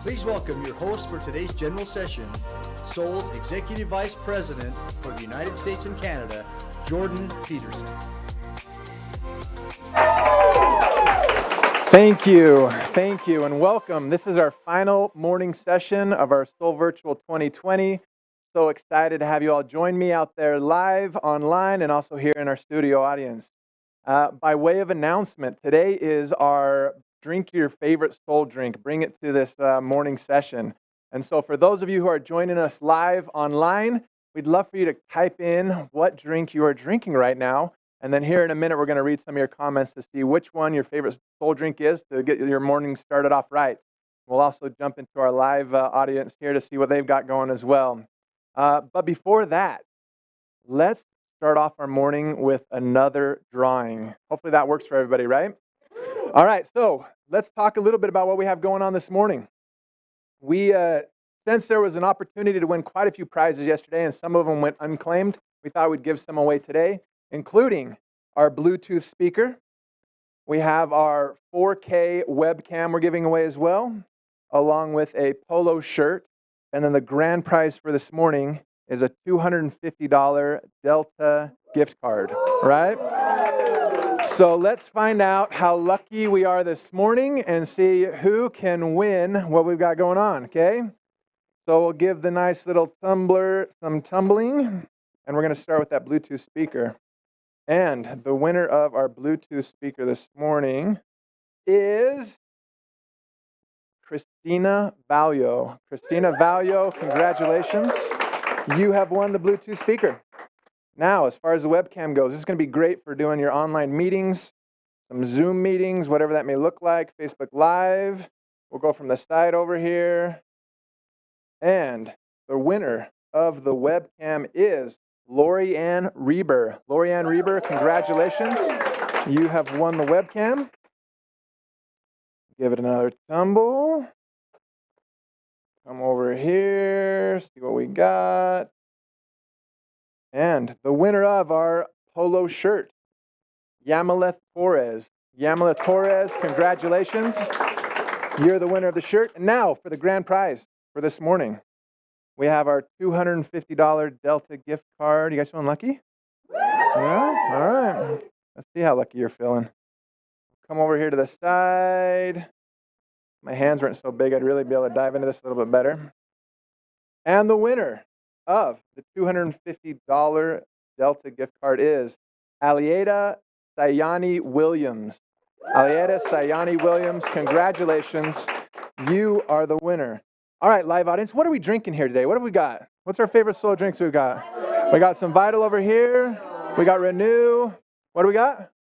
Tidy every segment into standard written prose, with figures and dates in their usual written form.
Please welcome your host for today's general session, Soul's Executive Vice President for the United States and Canada, Jordan Peterson. Thank you, and welcome. This is our final morning session of our SolleVirtual 2020. So excited to have you all join me out there live, online, and also here in our studio audience. By way of announcement, today is our drink your favorite soul drink. Bring it to this morning session. And so for those of you who are joining us live online, we'd love for you to type in what drink you are drinking right now. And then here in a minute, we're going to read some of your comments to see which one your favorite soul drink is to get your morning started off right. We'll also jump into our live audience here to see what they've got going as well. But before that, let's start off our morning with another drawing. Hopefully that works for everybody, right? All right, so let's talk a little bit about what we have going on this morning. We, since there was an opportunity to win quite a few prizes yesterday, and some of them went unclaimed, we thought we'd give some away today, including our Bluetooth speaker. We have our 4K webcam we're giving away as well, along with a polo shirt. And then the grand prize for this morning is a $250 Delta gift card, right? So let's find out how lucky we are this morning and see who can win what we've got going on, okay? So we'll give the nice little tumbler some tumbling, and we're going to start with that Bluetooth speaker. And the winner of our Bluetooth speaker this morning is Christina Valio. Christina Valio, congratulations. You have won the Bluetooth speaker. Now, as far as the webcam goes, this is going to be great for doing your online meetings, some Zoom meetings, whatever that may look like, Facebook Live. We'll go from the side over here. And the winner of the webcam is Lori Ann Reber. Lori Ann Reber, congratulations. You have won the webcam. Give it another tumble. Come over here, see what we got. And the winner of our polo shirt, Yamaleth Torres. Yamaleth Torres, congratulations. You're the winner of the shirt. And now for the grand prize for this morning. We have our $250 Delta gift card. You guys feeling lucky? Yeah? All right. Let's see how lucky you're feeling. Come over here to the side. My hands weren't so big, I'd really be able to dive into this a little bit better. And the winner of the $250 Delta gift card is Alieta Sayani Williams. Alieta Sayani Williams, congratulations. You are the winner. All right, live audience, what are we drinking here today? What have we got? What's our favorite soul drinks we've got? We got some Vital over here. We got Renew. What do we got?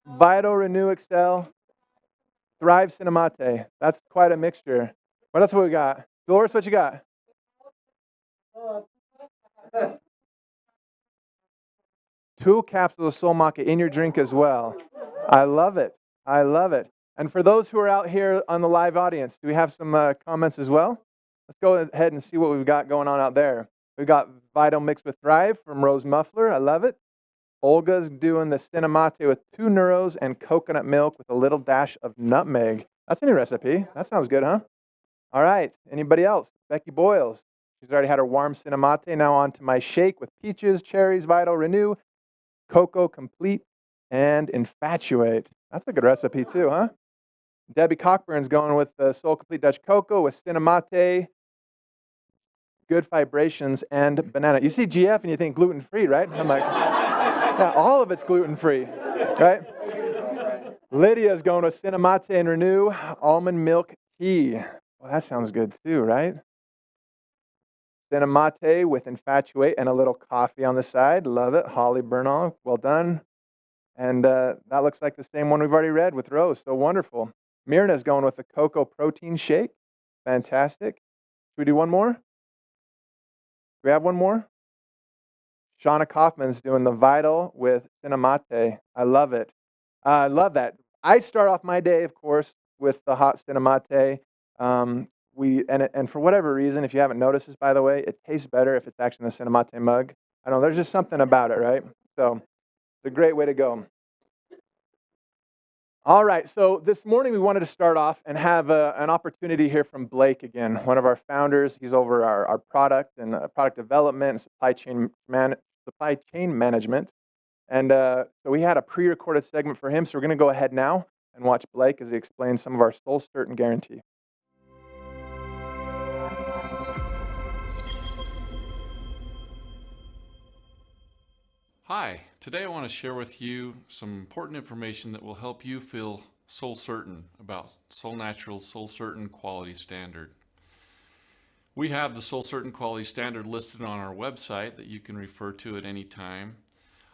Vital, Renew, Excel, Thrive, Cinemate. That's quite a mixture. What else have we got? Dolores, what you got? Two capsules of Soul Maca in your drink as well. I love it. I love it. And for those who are out here on the live audience, do we have some comments as well? Let's go ahead and see what we've got going on out there. We've got Vital mixed with Thrive from Rose Muffler. I love it. Olga's doing the Cinemate with 2 neuros and coconut milk with a little dash of nutmeg. That's a new recipe. That sounds good, huh? All right. Anybody else? Becky Boyles. She's already had her warm Cinemate. Now on to my shake with peaches, cherries, Vital, Renew, Cocoa Complete, and Infatuate. That's a good recipe too, huh? Debbie Cockburn's going with the Soul Complete Dutch Cocoa with Cinemate, Good Vibrations, and Banana. You see GF and you think gluten-free, right? I'm like, yeah, all of it's gluten-free, right? Lydia's going with Cinemate and Renew, Almond Milk Tea. Well, that sounds good too, right? Cinemate with Infatuate and a little coffee on the side. Love it. Holly Bernal, well done. And that looks like the same one we've already read with Rose. So wonderful. Myrna's going with the cocoa protein shake. Fantastic. Should we do one more? Do we have one more? Shauna Kaufman's doing the Vital with Cinemate. I love it. I love that. I start off my day, of course, with the hot Cinemate. And for whatever reason, if you haven't noticed this, by the way, it tastes better if it's actually in the Cinemate mug. I don't know, there's just something about it, right? So it's a great way to go. All right, so this morning we wanted to start off and have an opportunity here from Blake again, one of our founders. He's over our product and product development and supply chain management. And so we had a pre-recorded segment for him. So we're going to go ahead now and watch Blake as he explains some of our Soul Certain guarantee. Hi, today I want to share with you some important information that will help you feel soul certain about Soul Natural's Soul Certain Quality Standard. We have the Soul Certain Quality Standard listed on our website that you can refer to at any time.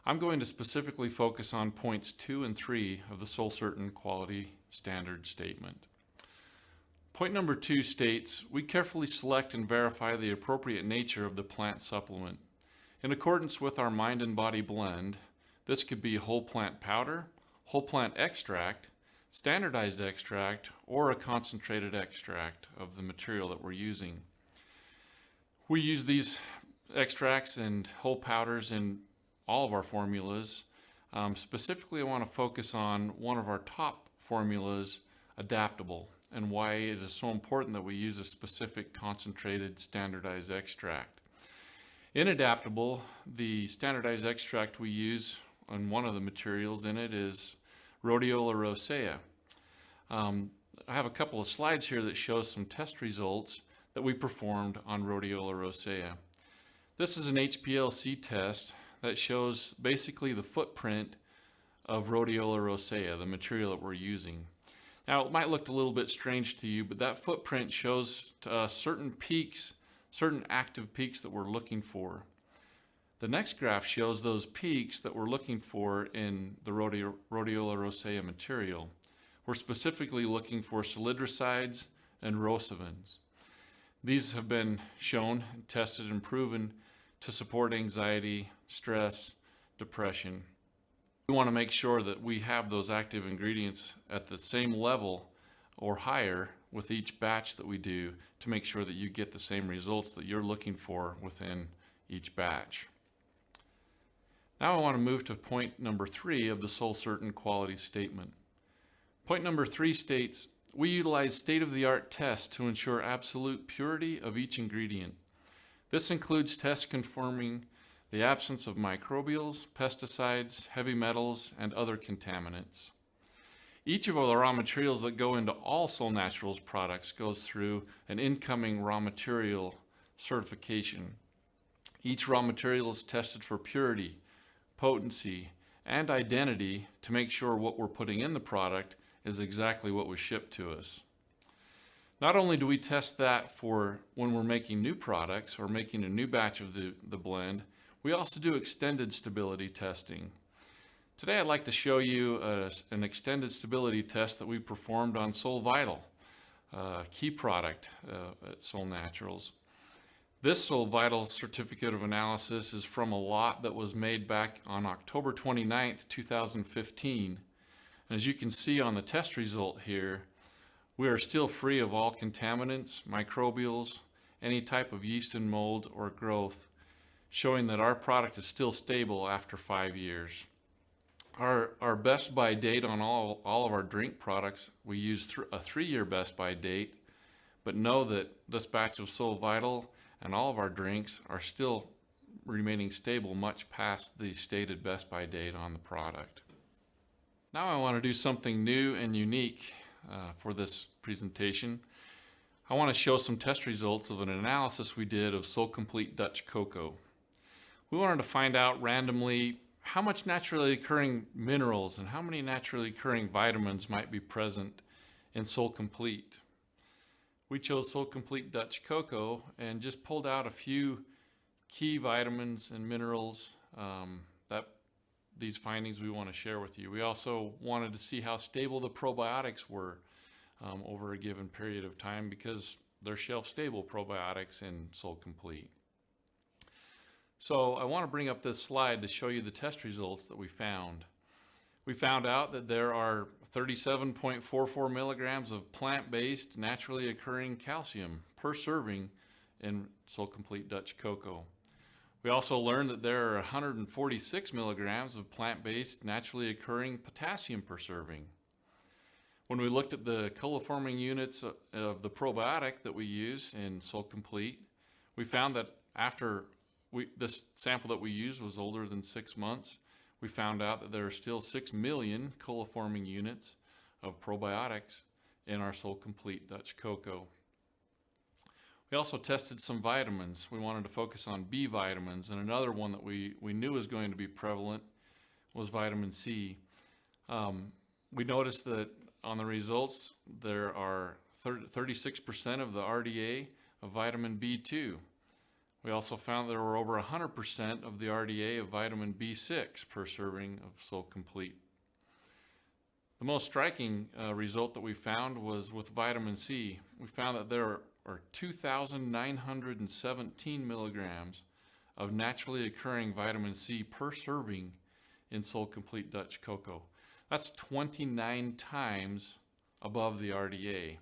I'm going to specifically focus on points 2 and 3 of the Soul Certain Quality Standard statement. Point number 2 states, we carefully select and verify the appropriate nature of the plant supplement. In accordance with our mind and body blend, this could be whole plant powder, whole plant extract, standardized extract, or a concentrated extract of the material that we're using. We use these extracts and whole powders in all of our formulas. Specifically, I want to focus on one of our top formulas, adaptable, and why it is so important that we use a specific concentrated standardized extract. In adaptable, the standardized extract we use on one of the materials in it is Rhodiola rosea. I have a couple of slides here that show some test results that we performed on Rhodiola rosea. This is an HPLC test that shows basically the footprint of Rhodiola rosea, the material that we're using. Now, it might look a little bit strange to you, but that footprint shows to us certain peaks, certain active peaks that we're looking for. The next graph shows those peaks that we're looking for in the Rhodiola rosea material. We're specifically looking for salidrosides and rosavins. These have been shown, tested, and proven to support anxiety, stress, depression. We want to make sure that we have those active ingredients at the same level or higher with each batch that we do to make sure that you get the same results that you're looking for within each batch. Now I want to move to point number 3 of the Soul Certain Quality Statement. Point number 3 states, we utilize state-of-the-art tests to ensure absolute purity of each ingredient. This includes tests confirming the absence of microbials, pesticides, heavy metals, and other contaminants. Each of the raw materials that go into all Soul Naturals products goes through an incoming raw material certification. Each raw material is tested for purity, potency, and identity to make sure what we're putting in the product is exactly what was shipped to us. Not only do we test that for when we're making new products or making a new batch of the blend, we also do extended stability testing. Today I'd like to show you an extended stability test that we performed on SolleVital, a key product at Soul Naturals. This SolleVital certificate of analysis is from a lot that was made back on October 29th, 2015. And as you can see on the test result here, we are still free of all contaminants, microbials, any type of yeast and mold or growth, showing that our product is still stable after 5 years. Our best by date on all of our drink products, we use a 3-year best by date, but know that this batch of SolleVital and all of our drinks are still remaining stable much past the stated best by date on the product. Now I want to do something new and unique for this presentation. I want to show some test results of an analysis we did of Soul Complete Dutch Cocoa. We wanted to find out randomly how much naturally occurring minerals and how many naturally occurring vitamins might be present in Soul Complete. We chose Soul Complete Dutch Cocoa and just pulled out a few key vitamins and minerals that these findings we want to share with you. We also wanted to see how stable the probiotics were over a given period of time because they're shelf-stable probiotics in Soul Complete. So I want to bring up this slide to show you the test results that we found. We found out that there are 37.44 milligrams of plant-based, naturally occurring calcium per serving in Soul Complete Dutch Cocoa. We also learned that there are 146 milligrams of plant-based, naturally occurring potassium per serving. When we looked at the coliforming units of the probiotic that we use in Soul Complete, we found that after this sample that we used was older than 6 months, we found out that there are still 6 million coliforming units of probiotics in our Soul Complete Dutch cocoa. We also tested some vitamins. We wanted to focus on B vitamins, and another one that we knew was going to be prevalent was vitamin C. We noticed that on the results, there are 36% of the RDA of vitamin B2. We also found there were over 100% of the RDA of vitamin B6 per serving of Soul Complete. The most striking result that we found was with vitamin C. We found that there are 2,917 milligrams of naturally occurring vitamin C per serving in Soul Complete Dutch cocoa. That's 29 times above the RDA,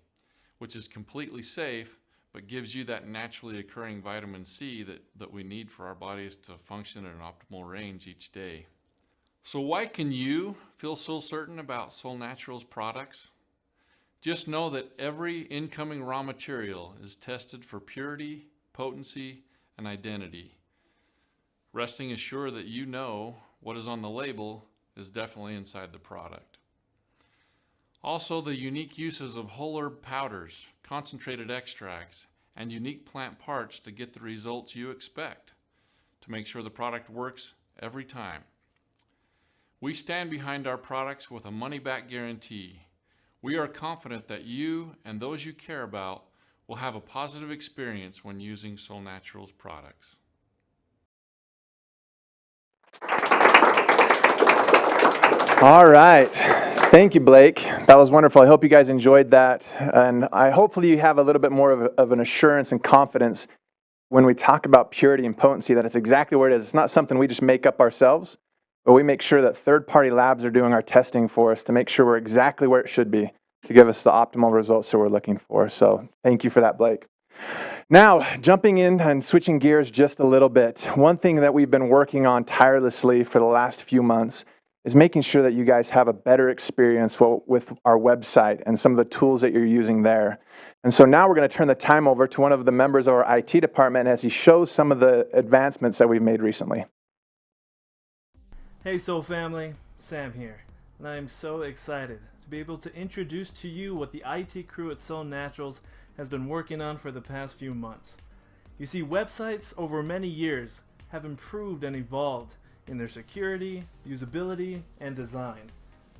which is completely safe, but gives you that naturally occurring vitamin C that we need for our bodies to function at an optimal range each day. So why can you feel so certain about Soul Naturals products? Just know that every incoming raw material is tested for purity, potency, and identity. Resting assured that you know what is on the label is definitely inside the product. Also, the unique uses of whole herb powders, concentrated extracts, and unique plant parts to get the results you expect, to make sure the product works every time. We stand behind our products with a money-back guarantee. We are confident that you and those you care about will have a positive experience when using Soul Naturals products. All right. Thank you, Blake. That was wonderful. I hope you guys enjoyed that. And hopefully you have a little bit more of an assurance and confidence when we talk about purity and potency, that it's exactly where it is. It's not something we just make up ourselves, but we make sure that third-party labs are doing our testing for us to make sure we're exactly where it should be to give us the optimal results that we're looking for. So thank you for that, Blake. Now, jumping in and switching gears just a little bit, one thing that we've been working on tirelessly for the last few months is making sure that you guys have a better experience with our website and some of the tools that you're using there. And so now we're going to turn the time over to one of the members of our IT department as he shows some of the advancements that we've made recently. Hey Soul family, Sam here, and I am so excited to be able to introduce to you what the IT crew at Soul Naturals has been working on for the past few months. You see, websites over many years have improved and evolved in their security, usability, and design.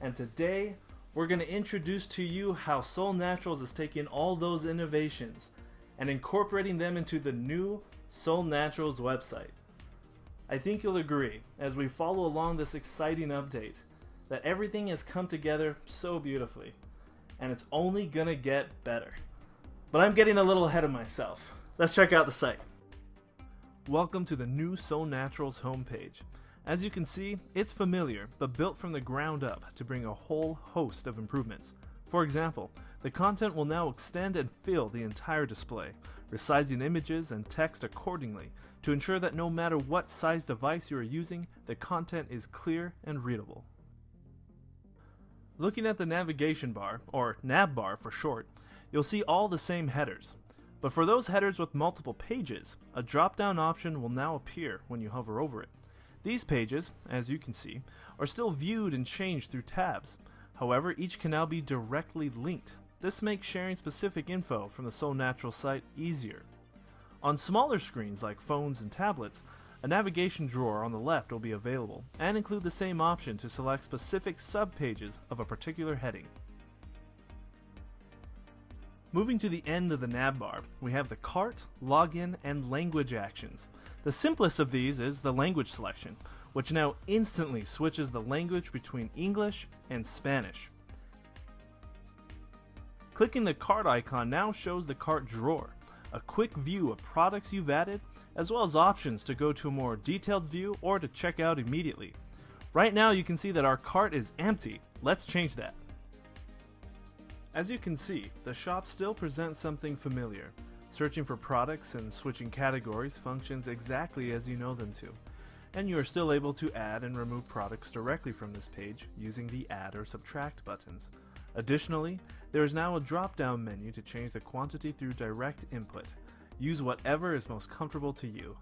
And today, we're going to introduce to you how Soul Naturals is taking all those innovations and incorporating them into the new Soul Naturals website. I think you'll agree, as we follow along this exciting update, that everything has come together so beautifully, and it's only gonna get better. But I'm getting a little ahead of myself. Let's check out the site. Welcome to the new Soul Naturals homepage. As you can see, it's familiar, but built from the ground up to bring a whole host of improvements. For example, the content will now extend and fill the entire display, resizing images and text accordingly to ensure that no matter what size device you are using, the content is clear and readable. Looking at the navigation bar, or nav bar for short, you'll see all the same headers. But for those headers with multiple pages, a drop-down option will now appear when you hover over it. These pages, as you can see, are still viewed and changed through tabs. However, each can now be directly linked. This makes sharing specific info from the Soul Naturals site easier. On smaller screens like phones and tablets, a navigation drawer on the left will be available and include the same option to select specific subpages of a particular heading. Moving to the end of the nav bar, we have the cart, login, and language actions. The simplest of these is the language selection, which now instantly switches the language between English and Spanish. Clicking the cart icon now shows the cart drawer, a quick view of products you've added, as well as options to go to a more detailed view or to check out immediately. Right now you can see that our cart is empty. Let's change that. As you can see, the shop still presents something familiar. Searching for products and switching categories functions exactly as you know them to, and you are still able to add and remove products directly from this page using the add or subtract buttons. Additionally, there is now a drop-down menu to change the quantity through direct input. Use whatever is most comfortable to you.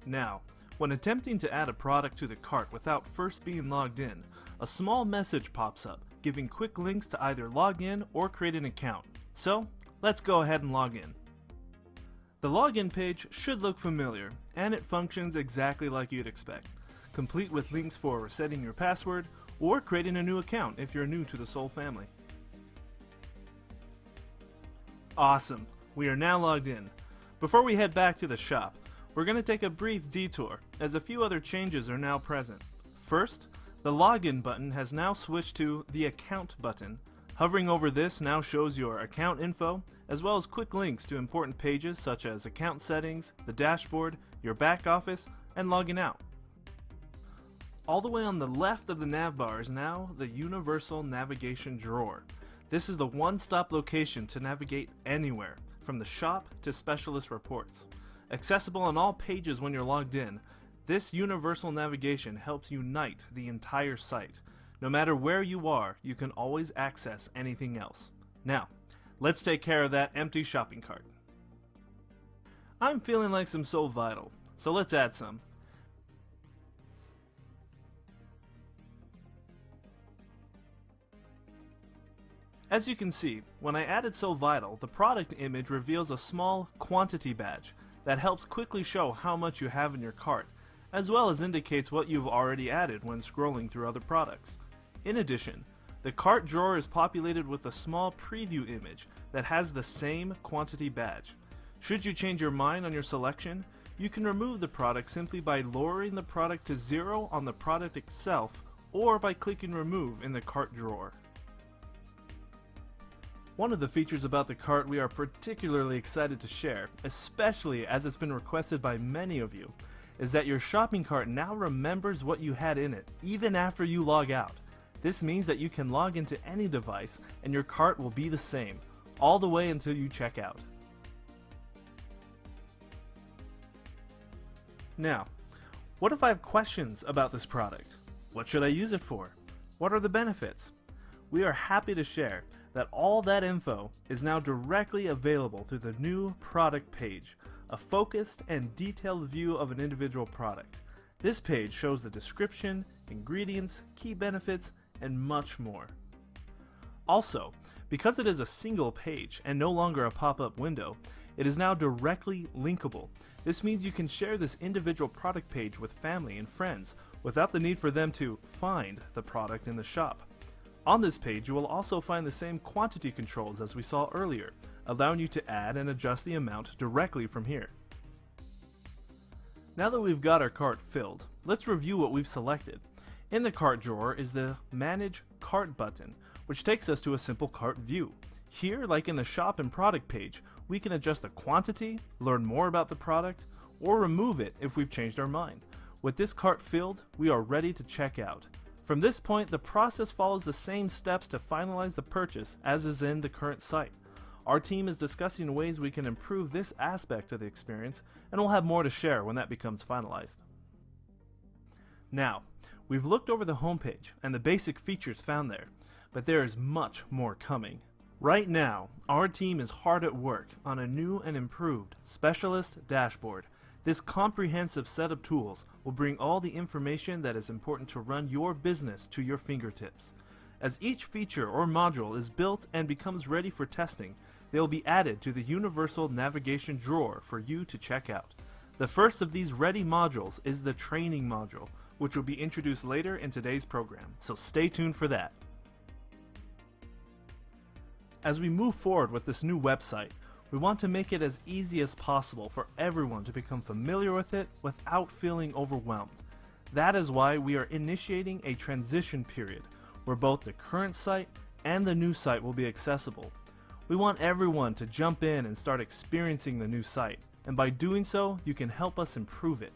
Now, when attempting to add a product to the cart without first being logged in, a small message pops up, giving quick links to either log in or create an account. So, let's go ahead and log in. The login page should look familiar, and it functions exactly like you'd expect, complete with links for resetting your password or creating a new account if you're new to the Soll family. Awesome, we are now logged in. Before we head back to the shop, we're going to take a brief detour as a few other changes are now present. First, the login button has now switched to the account button. Hovering over this now shows your account info, as well as quick links to important pages such as account settings, the dashboard, your back office, and logging out. All the way on the left of the nav bar is now the Universal Navigation Drawer. This is the one-stop location to navigate anywhere, from the shop to specialist reports. Accessible on all pages when you're logged in, this universal navigation helps unite the entire site. No matter where you are, you can always access anything else. Now, let's take care of that empty shopping cart. I'm feeling like some SolleVirtual, so let's add some. As you can see, when I added SolleVirtual, the product image reveals a small quantity badge that helps quickly show how much you have in your cart, as well as indicates what you've already added when scrolling through other products. In addition, the cart drawer is populated with a small preview image that has the same quantity badge. Should you change your mind on your selection, you can remove the product simply by lowering the product to 0 on the product itself or by clicking remove in the cart drawer. One of the features about the cart we are particularly excited to share, especially as it's been requested by many of you, is that your shopping cart now remembers what you had in it, even after you log out. This means that you can log into any device and your cart will be the same, all the way until you check out. Now, what if I have questions about this product? What should I use it for? What are the benefits? We are happy to share that all that info is now directly available through the new product page, a focused and detailed view of an individual product. This page shows the description, ingredients, key benefits, and much more. Also, because it is a single page and no longer a pop-up window, it is now directly linkable. This means you can share this individual product page with family and friends without the need for them to find the product in the shop. On this page, you will also find the same quantity controls as we saw earlier, allowing you to add and adjust the amount directly from here. Now that we've got our cart filled, let's review what we've selected. In the cart drawer is the Manage Cart button, which takes us to a simple cart view. Here, like in the shop and product page, we can adjust the quantity, learn more about the product, or remove it if we've changed our mind. With this cart filled, we are ready to check out. From this point, the process follows the same steps to finalize the purchase as is in the current site. Our team is discussing ways we can improve this aspect of the experience, and we'll have more to share when that becomes finalized. Now, we've looked over the homepage and the basic features found there, but there is much more coming. Right now, our team is hard at work on a new and improved specialist dashboard. This comprehensive set of tools will bring all the information that is important to run your business to your fingertips. As each feature or module is built and becomes ready for testing, they will be added to the Universal Navigation Drawer for you to check out. The first of these ready modules is the training module, which will be introduced later in today's program, so stay tuned for that. As we move forward with this new website, we want to make it as easy as possible for everyone to become familiar with it without feeling overwhelmed. That is why we are initiating a transition period where both the current site and the new site will be accessible. We want everyone to jump in and start experiencing the new site, and by doing so, you can help us improve it.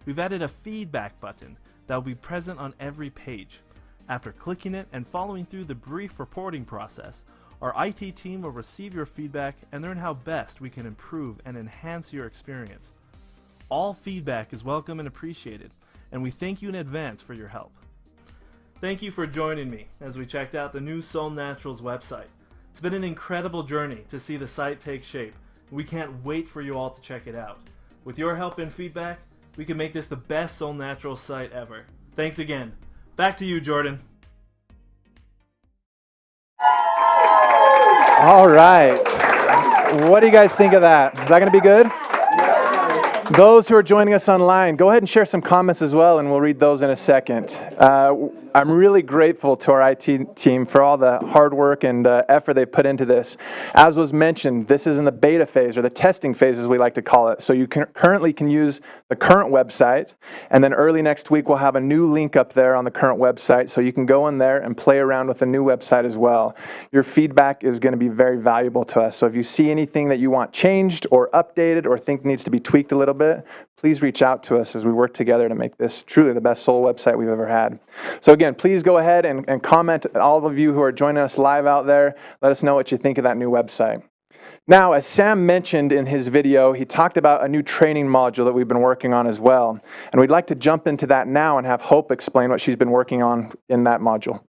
We've added a feedback button that will be present on every page. After clicking it and following through the brief reporting process, our IT team will receive your feedback and learn how best we can improve and enhance your experience. All feedback is welcome and appreciated, and we thank you in advance for your help. Thank you for joining me as we checked out the new Soul Naturals website. It's been an incredible journey to see the site take shape. We can't wait for you all to check it out. With your help and feedback, we can make this the best Soul Naturals site ever. Thanks again. Back to you, Jordan. All right. What do you guys think of that? Is that going to be good? Those who are joining us online, go ahead and share some comments as well, and we'll read those in a second. I'm really grateful to our IT team for all the hard work and effort they put into this. As was mentioned, this is in the beta phase, or the testing phase as we like to call it. So you currently can use the current website, and then early next week we'll have a new link up there on the current website, so you can go in there and play around with the new website as well. Your feedback is going to be very valuable to us. So if you see anything that you want changed or updated or think needs to be tweaked a little bit, please reach out to us as we work together to make this truly the best Soul website we've ever had. So again, please go ahead and comment, all of you who are joining us live out there. Let us know what you think of that new website. Now, as Sam mentioned in his video, he talked about a new training module that we've been working on as well. And we'd like to jump into that now and have Hope explain what she's been working on in that module.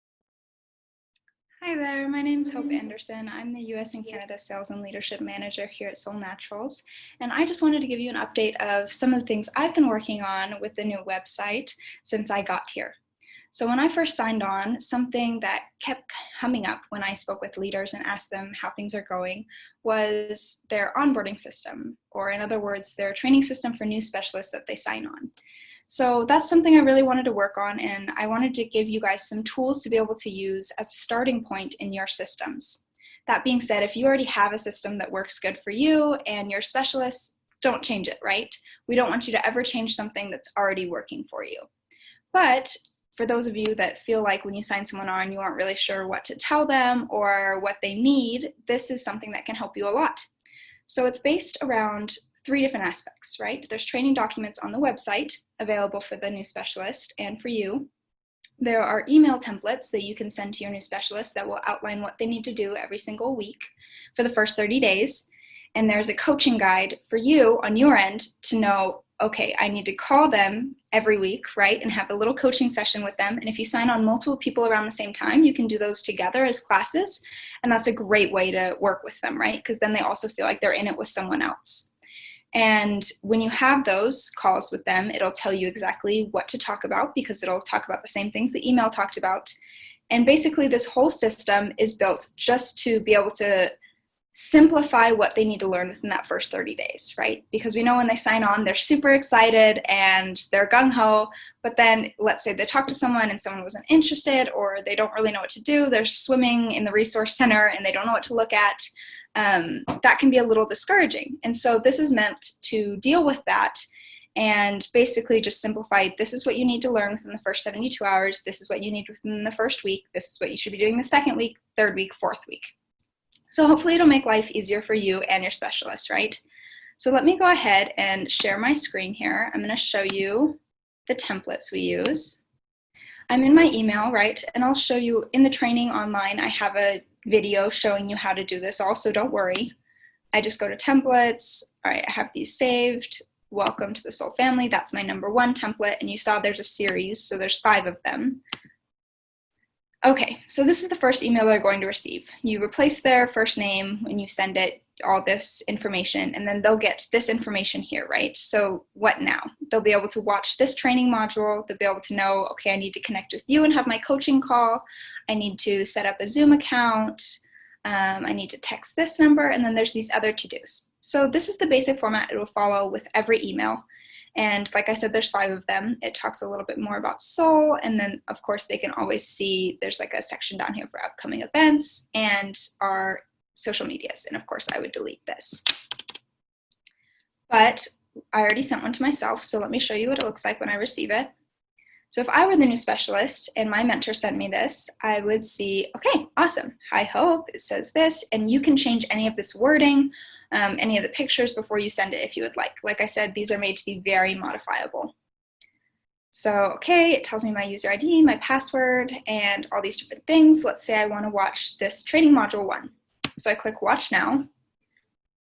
Hi there, my name is Hope Anderson. I'm the US and Canada Sales and Leadership Manager here at Soul Naturals. And I just wanted to give you an update of some of the things I've been working on with the new website since I got here. So when I first signed on, something that kept coming up when I spoke with leaders and asked them how things are going was their onboarding system, or in other words, their training system for new specialists that they sign on. So that's something I really wanted to work on, and I wanted to give you guys some tools to be able to use as a starting point in your systems. That being said, if you already have a system that works good for you and your specialists, don't change it, right? We don't want you to ever change something that's already working for you. But for those of you that feel like when you sign someone on, you aren't really sure what to tell them or what they need, this is something that can help you a lot. So it's based around 3 different aspects, right? There's training documents on the website available for the new specialist and for you. There are email templates that you can send to your new specialist that will outline what they need to do every single week for the first 30 days. And there's a coaching guide for you on your end to know, okay, I need to call them every week, right? And have a little coaching session with them. And if you sign on multiple people around the same time, you can do those together as classes. And that's a great way to work with them, right? Because then they also feel like they're in it with someone else. And when you have those calls with them, it'll tell you exactly what to talk about, because it'll talk about the same things the email talked about. And basically this whole system is built just to be able to simplify what they need to learn within that first 30 days, right? Because we know when they sign on, they're super excited and they're gung-ho, but then let's say they talk to someone and someone wasn't interested, or they don't really know what to do, they're swimming in the resource center and they don't know what to look at. That can be a little discouraging. And so this is meant to deal with that and basically just simplify, this is what you need to learn within the first 72 hours, this is what you need within the first week, this is what you should be doing the second week, third week, fourth week. So hopefully it'll make life easier for you and your specialist, right? So let me go ahead and share my screen here. I'm going to show you the templates we use. I'm in my email, right? And I'll show you in the training online, I have a video showing you how to do this also, don't worry. I just go to templates. All right, I have these saved. Welcome to the Soul family. That's my number 1 template. And you saw there's a series, so there's 5 of them. Okay, so this is the first email they're going to receive. You replace their first name when you send it, all this information, and then they'll get this information here, right? So what now? They'll be able to watch this training module. They'll be able to know, okay, I need to connect with you and have my coaching call. I need to set up a Zoom account. I need to text this number, and then there's these other to-dos. So this is the basic format it will follow with every email. And like I said, there's 5 of them. It talks a little bit more about Soul. And then of course they can always see, there's like a section down here for upcoming events and our social medias. And of course I would delete this. But I already sent one to myself. So let me show you what it looks like when I receive it. So if I were the new specialist and my mentor sent me this, I would see, okay, awesome. Hi, Hope, it says this, and you can change any of this wording, any of the pictures before you send it if you would like. Like I said, these are made to be very modifiable. So, okay, it tells me my user ID, my password, and all these different things. Let's say I want to watch this training module 1. So I click watch now.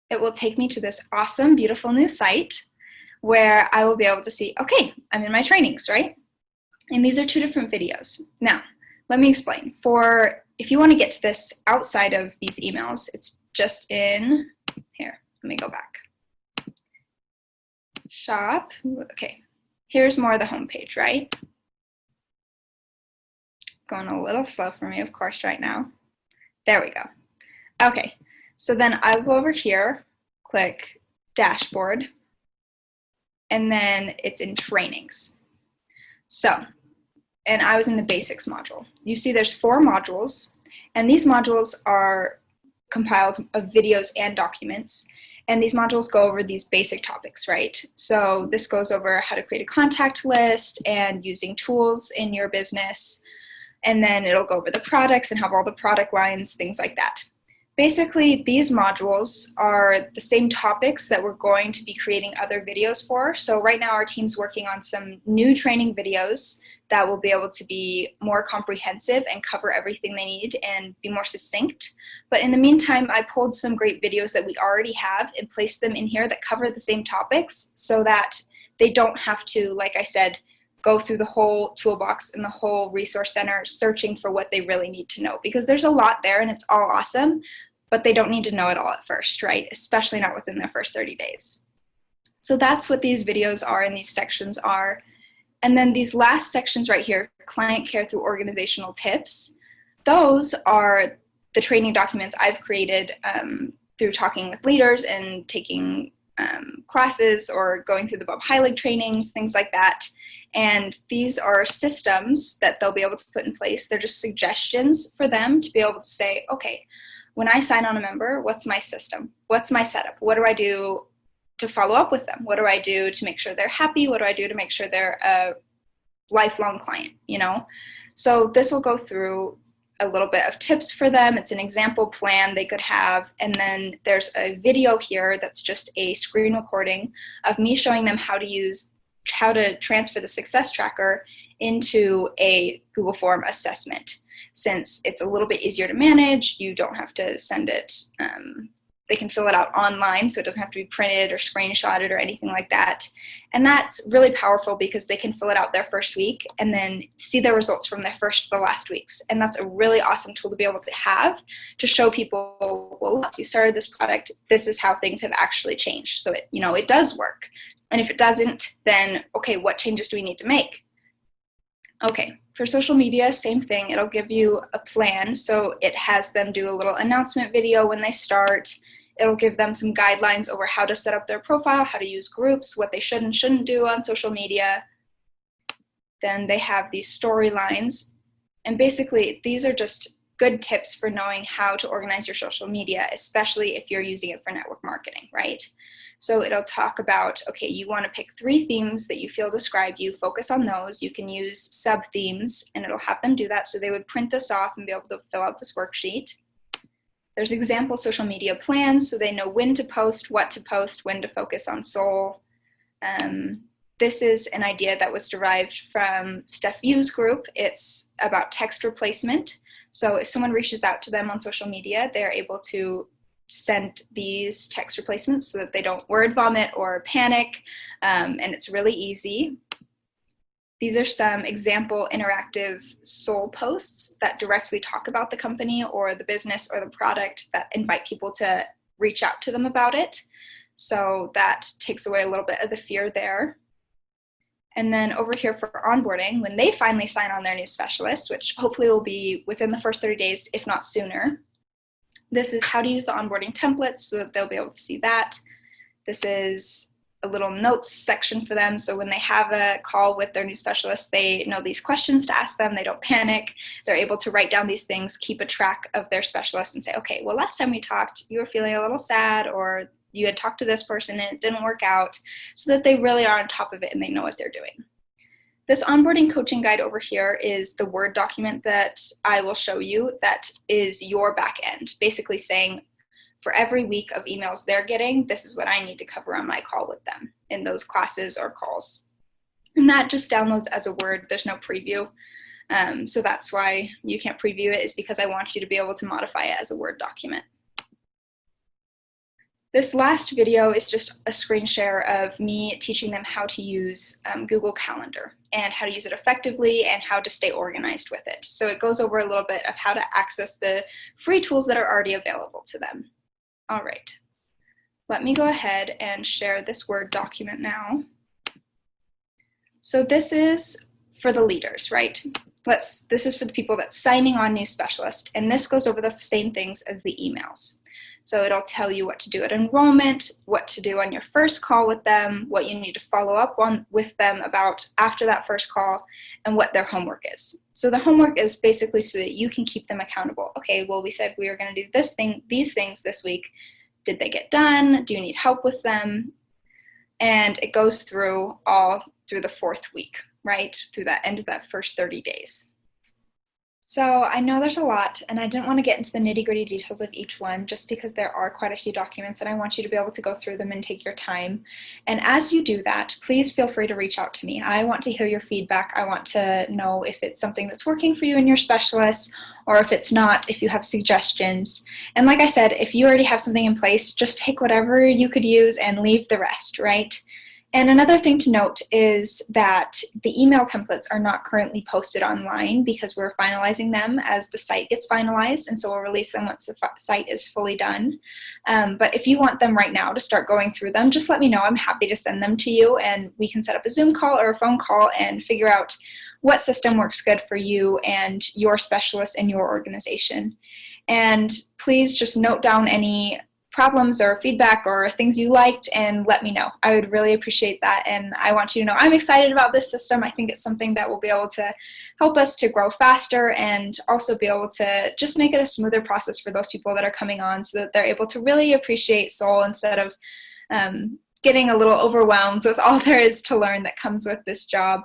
It will take me to this awesome, beautiful new site where I will be able to see, okay, I'm in my trainings, right? And these are 2 different videos. Now, let me explain. If you want to get to this outside of these emails, it's just in here. Let me go back. Shop. Okay. Here's more of the home page, right? Going a little slow for me, of course, right now. There we go. Okay. So then I'll go over here, click dashboard, and then it's in trainings. So, and I was in the basics module. You see there's 4 modules, and these modules are compiled of videos and documents. And these modules go over these basic topics, right? So this goes over how to create a contact list and using tools in your business. And then it'll go over the products and have all the product lines, things like that. Basically, these modules are the same topics that we're going to be creating other videos for. So right now our team's working on some new training videos that will be able to be more comprehensive and cover everything they need and be more succinct. But in the meantime, I pulled some great videos that we already have and placed them in here that cover the same topics so that they don't have to, like I said, go through the whole toolbox and the whole resource center searching for what they really need to know, because there's a lot there and it's all awesome, but they don't need to know it all at first, right? Especially not within their first 30 days. So that's what these videos are and these sections are. And then these last sections right here, client care through organizational tips, those are the training documents I've created through talking with leaders and taking classes or going through the Bob Heilig trainings, things like that. And these are systems that they'll be able to put in place. They're just suggestions for them to be able to say, okay, when I sign on a member, what's my system? What's my setup? What do I do to follow up with them? What do I do to make sure they're happy? What do I do to make sure they're a lifelong client, you know? So this will go through a little bit of tips for them. It's an example plan they could have. And then there's a video here that's just a screen recording of me showing them how to transfer the success tracker into a Google form assessment. Since it's a little bit easier to manage, you don't have to send it, they can fill it out online, so it doesn't have to be printed or screenshotted or anything like that. And that's really powerful because they can fill it out their first week and then see their results from their first to the last weeks. And that's a really awesome tool to be able to have to show people, well, look, you started this product, this is how things have actually changed. So it does work. And if it doesn't, then okay, what changes do we need to make? Okay, for social media, same thing. It'll give you a plan. So it has them do a little announcement video when they start. It'll give them some guidelines over how to set up their profile, how to use groups, what they should and shouldn't do on social media. Then they have these storylines. And basically, these are just good tips for knowing how to organize your social media, especially if you're using it for network marketing, right? So it'll talk about, okay, you want to pick 3 themes that you feel describe you, focus on those. You can use sub-themes, and it'll have them do that. So they would print this off and be able to fill out this worksheet. There's example social media plans, so they know when to post, when to focus on Soul. This is an idea that was derived from Steph Yu's group. It's about text replacement. So if someone reaches out to them on social media, they're able to send these text replacements so that they don't word vomit or panic, and it's really easy. These are some example interactive Soul posts that directly talk about the company or the business or the product that invite people to reach out to them about it. So that takes away a little bit of the fear there. And then over here for onboarding, when they finally sign on their new specialist, which hopefully will be within the first 30 days, if not sooner, this is how to use the onboarding templates so that they'll be able to see that. This is a little notes section for them. So when they have a call with their new specialist, they know these questions to ask them. They don't panic. They're able to write down these things, keep a track of their specialist and say, okay, well, last time we talked, you were feeling a little sad, or you had talked to this person and it didn't work out, so that they really are on top of it and they know what they're doing. This onboarding coaching guide over here is the Word document that I will show you that is your back end, basically saying for every week of emails they're getting, this is what I need to cover on my call with them in those classes or calls. And that just downloads as a Word. There's no preview. So that's why you can't preview it, is because I want you to be able to modify it as a Word document. This last video is just a screen share of me teaching them how to use Google Calendar and how to use it effectively and how to stay organized with it. So it goes over a little bit of how to access the free tools that are already available to them. All right, let me go ahead and share this Word document now. So this is for the leaders, right? This is for the people that's signing on new specialists, and this goes over the same things as the emails. So it'll tell you what to do at enrollment, what to do on your first call with them, what you need to follow up on with them about after that first call, and what their homework is. So the homework is basically so that you can keep them accountable. Okay, well, we said we were going to do these things this week. Did they get done? Do you need help with them? And it goes through all through the 4th week, right? Through that end of that first 30 days. So I know there's a lot, and I didn't want to get into the nitty-gritty details of each one just because there are quite a few documents and I want you to be able to go through them and take your time. And as you do that, please feel free to reach out to me. I want to hear your feedback. I want to know if it's something that's working for you and your specialist, or if it's not, if you have suggestions. And like I said, if you already have something in place, just take whatever you could use and leave the rest, right? And another thing to note is that the email templates are not currently posted online because we're finalizing them as the site gets finalized, and so we'll release them once the site is fully done. But if you want them right now to start going through them, just let me know. I'm happy to send them to you, and we can set up a Zoom call or a phone call and figure out what system works good for you and your specialist and your organization. And please just note down any problems or feedback or things you liked and let me know. I would really appreciate that, and I want you to know I'm excited about this system. I think it's something that will be able to help us to grow faster and also be able to just make it a smoother process for those people that are coming on so that they're able to really appreciate Soul instead of getting a little overwhelmed with all there is to learn that comes with this job.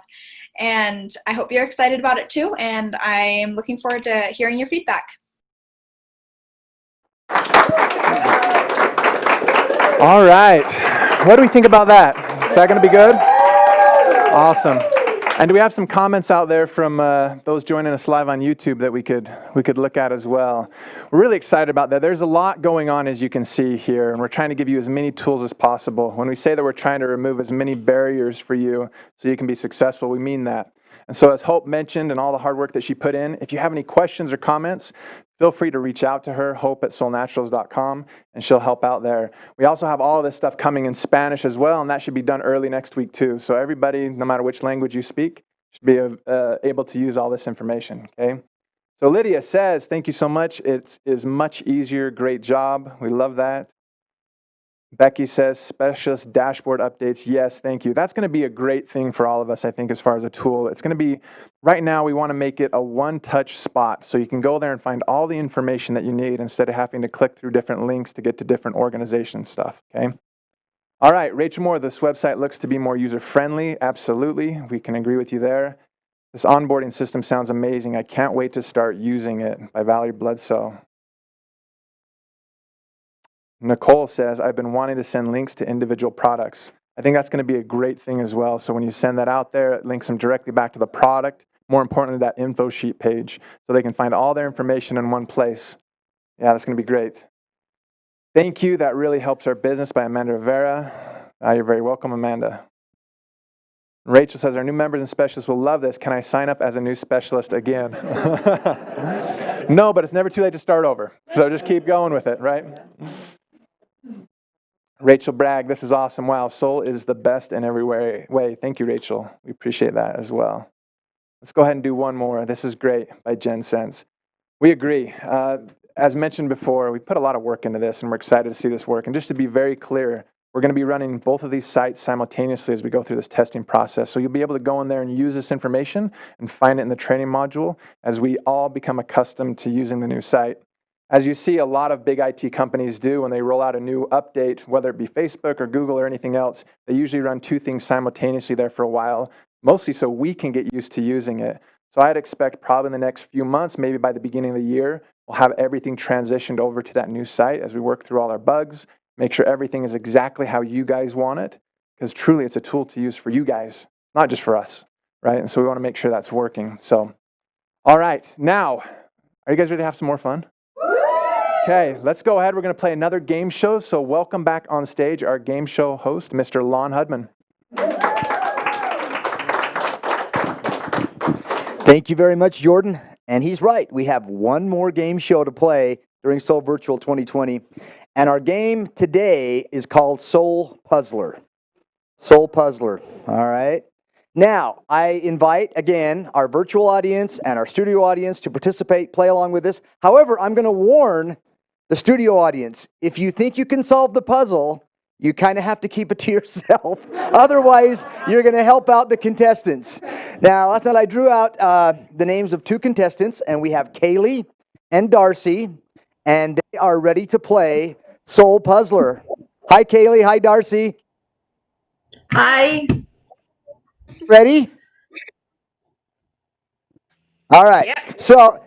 And I hope you're excited about it too, and I am looking forward to hearing your feedback. All right. What do we think about that? Is that going to be good? Awesome. And do we have some comments out there from those joining us live on YouTube that we could look at as well? We're really excited about that. There's a lot going on, as you can see here, and we're trying to give you as many tools as possible. When we say that we're trying to remove as many barriers for you so you can be successful, we mean that. And so as Hope mentioned and all the hard work that she put in, if you have any questions or comments, feel free to reach out to her, hope@soulnaturals.com, and she'll help out there. We also have all of this stuff coming in Spanish as well, and that should be done early next week too. So everybody, no matter which language you speak, should be able to use all this information, okay? So Lydia says, thank you so much. It is much easier. Great job. We love that. Becky says, specialist dashboard updates. Yes, thank you. That's going to be a great thing for all of us, I think, as far as a tool. It's going to be, right now, we want to make it a one-touch spot. So you can go there and find all the information that you need instead of having to click through different links to get to different organization stuff, okay? All right, Rachel Moore, this website looks to be more user-friendly. Absolutely. We can agree with you there. This onboarding system sounds amazing. I can't wait to start using it, by Valerie Bledsoe. Nicole says, I've been wanting to send links to individual products. I think that's going to be a great thing as well. So when you send that out there, it links them directly back to the product. More importantly, that info sheet page, so they can find all their information in one place. Yeah, that's going to be great. Thank you. That really helps our business, by Amanda Rivera. You're very welcome, Amanda. Rachel says, our new members and specialists will love this. Can I sign up as a new specialist again? No, but it's never too late to start over. So just keep going with it, right? Rachel Bragg, this is awesome. Wow, Soul is the best in every way. Thank you, Rachel. We appreciate that as well. Let's go ahead and do one more. This is great, by Jen Sense. We agree. As mentioned before, we put a lot of work into this, and we're excited to see this work. And just to be very clear, we're going to be running both of these sites simultaneously as we go through this testing process. So you'll be able to go in there and use this information and find it in the training module as we all become accustomed to using the new site. As you see, a lot of big IT companies do when they roll out a new update, whether it be Facebook or Google or anything else, they usually run two things simultaneously there for a while, mostly so we can get used to using it. So I'd expect probably in the next few months, maybe by the beginning of the year, we'll have everything transitioned over to that new site as we work through all our bugs, make sure everything is exactly how you guys want it, because truly it's a tool to use for you guys, not just for us, right? And so we want to make sure that's working. So, all right, now, are you guys ready to have some more fun? Okay, let's go ahead. We're going to play another game show. So welcome back on stage our game show host, Mr. Lon Hudman. Thank you very much, Jordan. And he's right. We have one more game show to play during SolleVirtual 2020. And our game today is called Soul Puzzler. Soul Puzzler. All right. Now, I invite, again, our virtual audience and our studio audience to participate, play along with this. However, I'm going to warn the studio audience, if you think you can solve the puzzle, you kind of have to keep it to yourself. Otherwise, you're going to help out the contestants. Now, last night I drew out the names of two contestants, and we have Kaylee and Darcy, and they are ready to play Soul Puzzler. Hi, Kaylee. Hi, Darcy. Hi. Ready? All right. Yep. So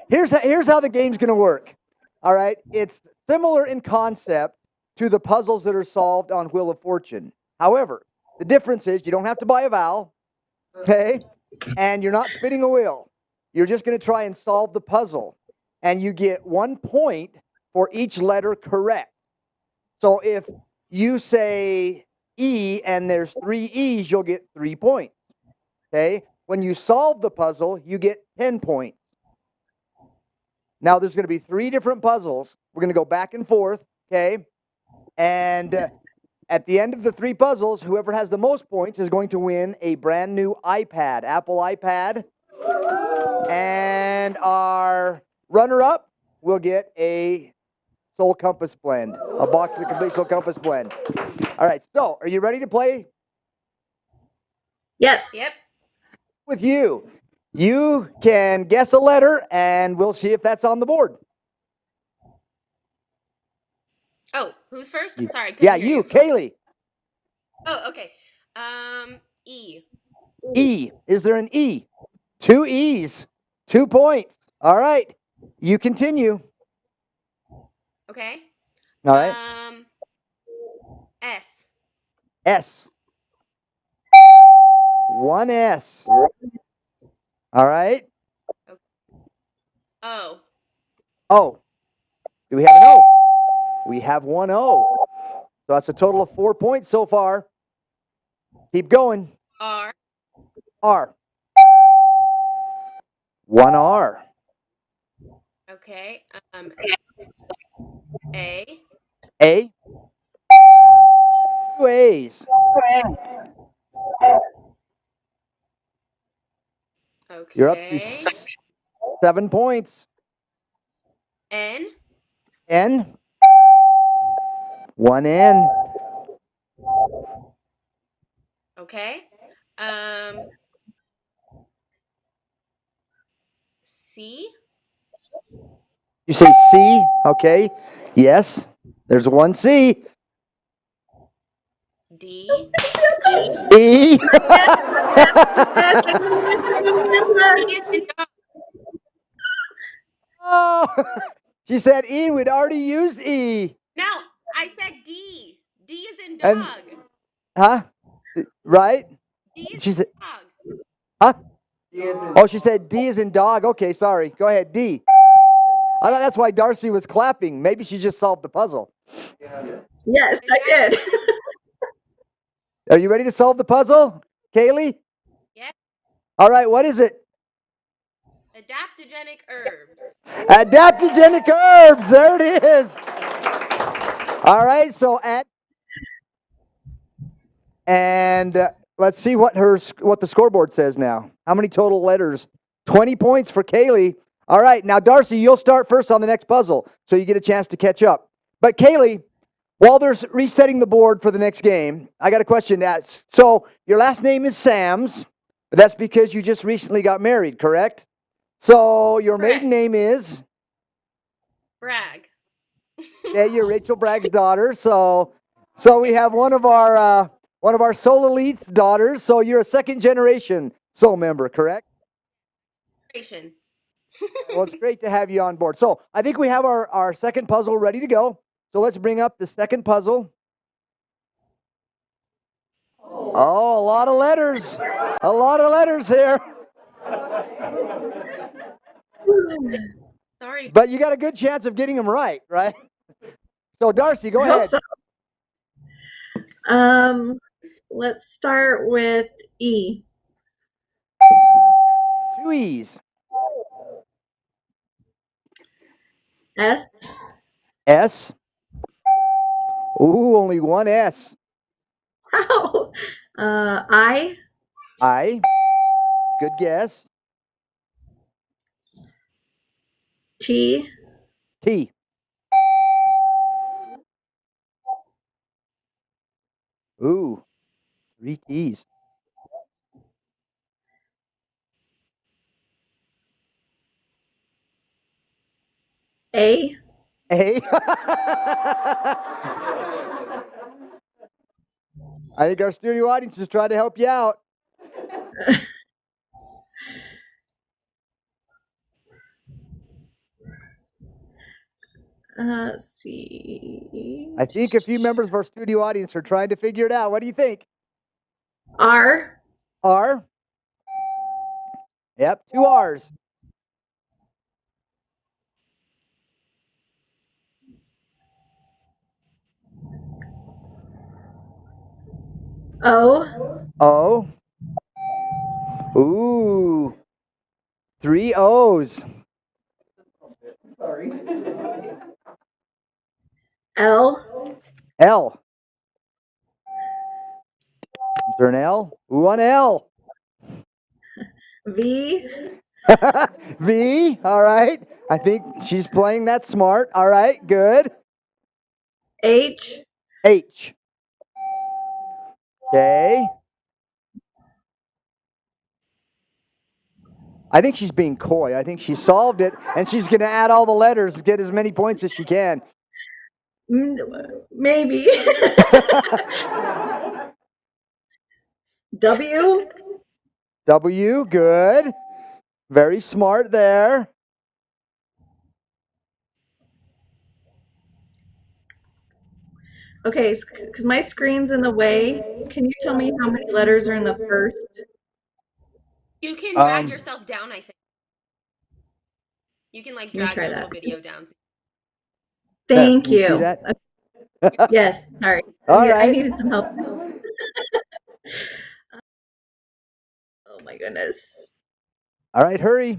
here's how the game's going to work. All right. It's similar in concept to the puzzles that are solved on Wheel of Fortune. However, the difference is you don't have to buy a vowel, okay? And you're not spinning a wheel. You're just going to try and solve the puzzle. And you get 1 point for each letter correct. So if you say E and there's 3 E's, you'll get 3 points. Okay? When you solve the puzzle, you get 10 points. Now there's going to be 3 different puzzles. We're going to go back and forth, okay? And at the end of the 3 puzzles, whoever has the most points is going to win a brand new iPad, Apple iPad. And our runner-up will get a Soul Compass blend, a box of the complete Soul Compass blend. All right, so are you ready to play? Yes. Yep. With you. You can guess a letter, and we'll see if that's on the board. Oh, who's first? Sorry. Yeah, you, Kaylee. Oh, okay. E. E. Is there an E? 2 E's. 2 points. All right. You continue. Okay. All right. S. S. 1 S. All right. O. O. Do we have an O? We have 1 O. So that's a total of 4 points so far. Keep going. R. R. 1 R. Okay. A. A. 2 A's. Okay. You're up to 7 points. N. N. 1 N. Okay. C. You say C? Okay. Yes. There's 1 C. D. E. D is in dog. Oh, she said E. We'd already used E. No, I said D. D is in And- dog. Huh? Right? D is She in said, dog. huh? Oh, she said D is in dog. Okay, sorry. Go ahead, D. I thought that's why Darcy was clapping. Maybe she just solved the puzzle. Yes, I did. Are you ready to solve the puzzle, Kaylee? Yes. All right, what is it? Adaptogenic herbs. Adaptogenic herbs. There it is. All right, so let's see what the scoreboard says now. How many total letters? 20 points for Kaylee. All right, now Darcy, you'll start first on the next puzzle, so you get a chance to catch up. But Kaylee, while they're resetting the board for the next game, I got a question. So your last name is Sams, but that's because you just recently got married, correct? So your maiden name is? Bragg. Yeah, you're Rachel Bragg's daughter. So we have one of our Soul Elite's daughters. So you're a second generation Soul member, correct? Well, it's great to have you on board. So I think we have our second puzzle ready to go. So let's bring up the second puzzle. Oh, a lot of letters. A lot of letters here. Sorry. But you got a good chance of getting them right? So Darcy, go I hope ahead. so. Let's start with E. 2 E's. S. S. Ooh, only 1 S. How? I. I. Good guess. T. T. Ooh, 3 T's. A. A. I think our studio audience is trying to help you out. Let's see. I think a few members of our studio audience are trying to figure it out. What do you think? R. R. Yep, 2 R's. O. O. Ooh, 3 O's. Sorry. L. L. Is there an L? Ooh, an L. V. V. All right. I think she's playing that smart. All right, good. H. H. Okay. I think she's being coy. I think she solved it, and she's going to add all the letters to get as many points as she can. Maybe. W. W. Good. Very smart there. Okay, because my screen's in the way. Can you tell me how many letters are in the first? You can drag yourself down, I think. You can like drag your little video down. Thank Can you you. see that? Yes, sorry. All I right. needed some help. Oh my goodness. All right, hurry.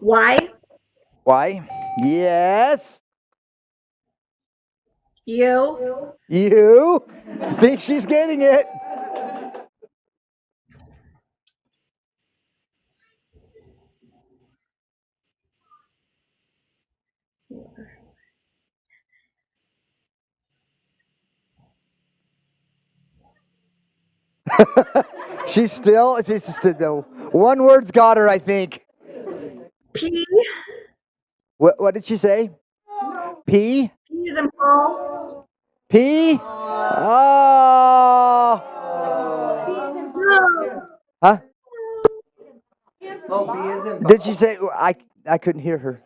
Y. Y. Yes. U. You. Think she's getting it. She's just the one word's got her, I think. P. What did she say? P? P is in Paul. P? Oh. No. Huh? Oh, B is in Did she say? I couldn't hear her.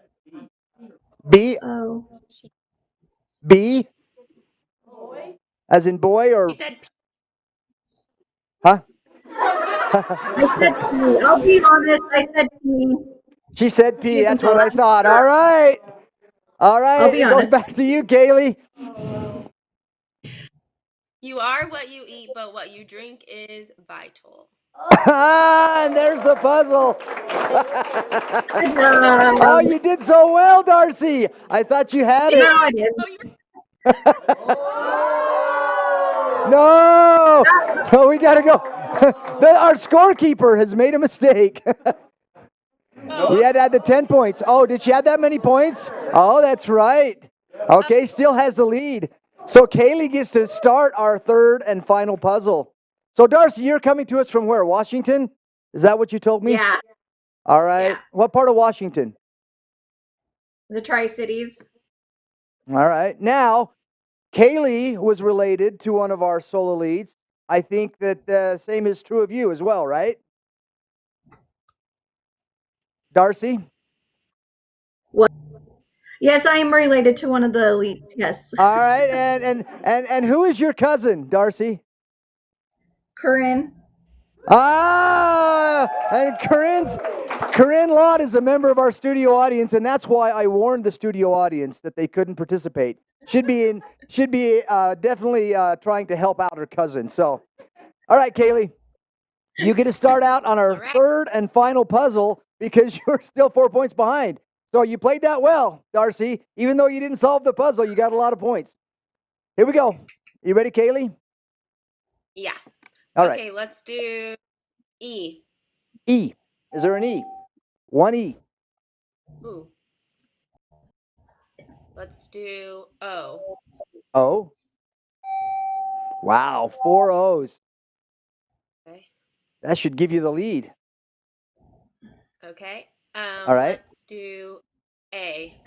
B? Oh. B? As in boy or? You said Huh? I said P. I'll be honest. I said P. She said P. P is in That's what I Paul. thought. All right. All right. I'll be It goes honest. back to you, Kaylee. you are what you eat, but what you drink is vital. And there's the puzzle. Good job. Oh, you did so well, Darcy. I thought you had No, it. I didn't. No. No, we got to go. Our scorekeeper has made a mistake. We had to add the 10 points. Oh, did she add that many points? Oh, that's right. Okay, still has the lead. So Kaylee gets to start our third and final puzzle. So Darcy, you're coming to us from where? Washington? Is that what you told me? Yeah. All right. Yeah. What part of Washington? The Tri-Cities. All right. Now, Kaylee was related to one of our solo leads. I think that the same is true of you as well, right? Darcy? What? Yes, I am related to one of the elites. Yes. All right. And who is your cousin, Darcy? Corinne. And Corinne Lott is a member of our studio audience, and that's why I warned the studio audience that they couldn't participate. Should be definitely trying to help out her cousin. So, all right, Kaylee, you get to start out on our third and final puzzle because you're still 4 points behind. So you played that well, Darcy. Even though you didn't solve the puzzle, you got a lot of points. Here we go. You ready, Kaylee? Yeah. All okay, right. let's do E. E. Is there an E? One E. Ooh. Let's do O. O. Wow, 4 O's. Okay. That should give you the lead. Okay. All right. Let's do A.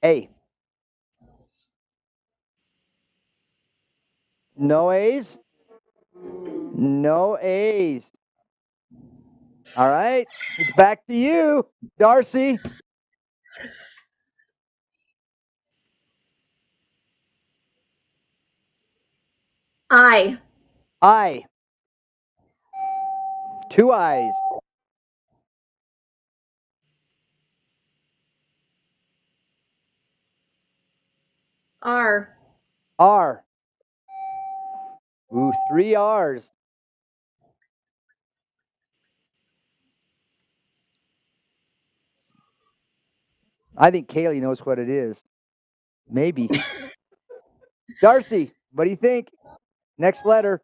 A. No A's? No A's. All right. It's back to you, Darcy. I. I. 2 I's. R. R. Ooh, 3 R's. I think Kaylee knows what it is. Maybe. Darcy, what do you think? Next letter.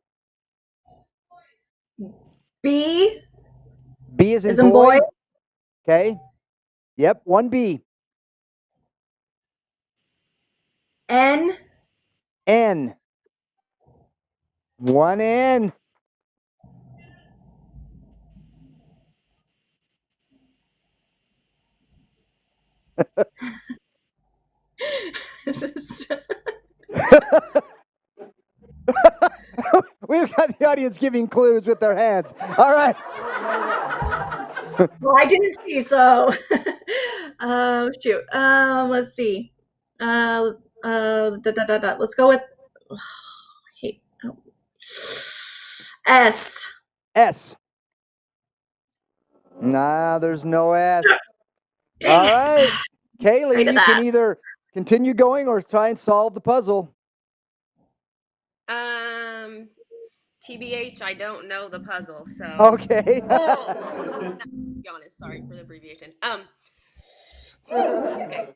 B. B is in As in boy. boy. Okay. Yep, 1 B. N. N. 1 N. We've got the audience giving clues with their hands. All right. Well, I didn't see, so shoot. Let's see. Let's go with S. S. Nah, there's no S. Dang All right. Kaylee, Right at you that. can either continue going or try and solve the puzzle. TBH, I don't know the puzzle, so. Okay. To be honest, sorry for the abbreviation. Okay.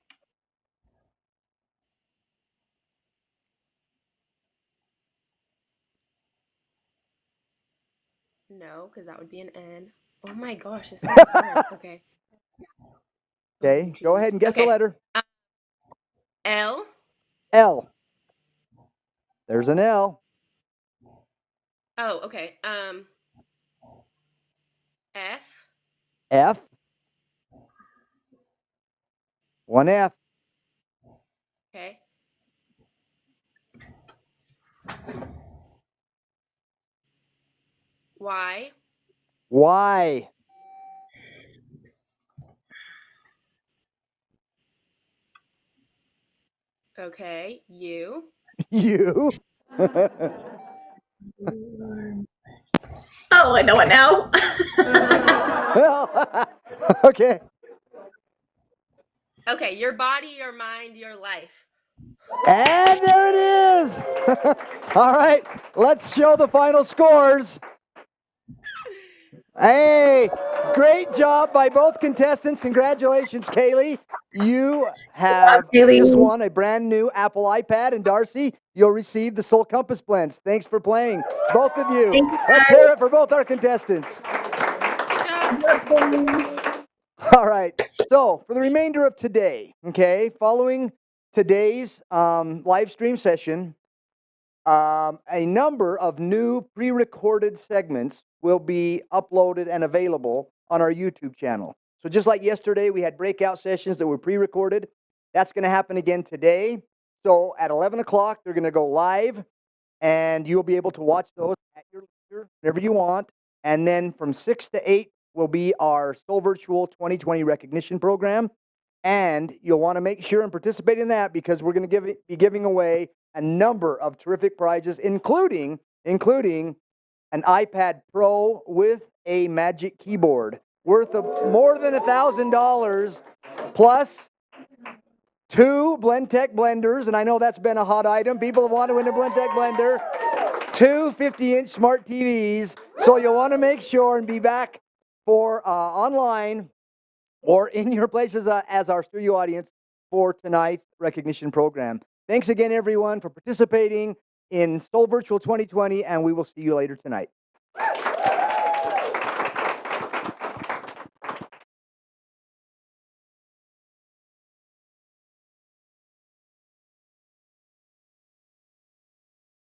No, because that would be an N. Oh my gosh, this one's hard. Okay. Okay, go ahead and guess a letter. L. L. There's an L. Oh, okay. F. F. 1 F. Okay. Y. Y. Okay. U. U. Oh, I know it now. Okay. Okay, your body, your mind, your life. And there it is. All right, let's show the final scores. Hey, great job by both contestants. Congratulations, Kaylee. You have just won a brand new Apple iPad, and Darcy, you'll receive the Soul Compass blends. Thanks for playing, both of you. Let's hear it for both our contestants. All right, so for the remainder of today, okay, following today's live stream session, a number of new pre-recorded segments will be uploaded and available on our YouTube channel. So just like yesterday, we had breakout sessions that were pre-recorded. That's going to happen again today. So at 11 o'clock, they're going to go live, and you'll be able to watch those at your leisure, whenever you want. And then from 6 to 8 will be our SolleVirtual 2020 recognition program. And you'll want to make sure and participate in that because we're going to be giving away a number of terrific prizes, including an iPad Pro with a Magic Keyboard worth of more than $1,000, plus 2 Blendtec blenders, and I know that's been a hot item. People want to win a Blendtec blender. 2 50-inch smart TVs. So you'll want to make sure and be back for online or in your places as our studio audience for tonight's recognition program. Thanks again, everyone, for participating in SolleVirtual 2020, and we will see you later tonight.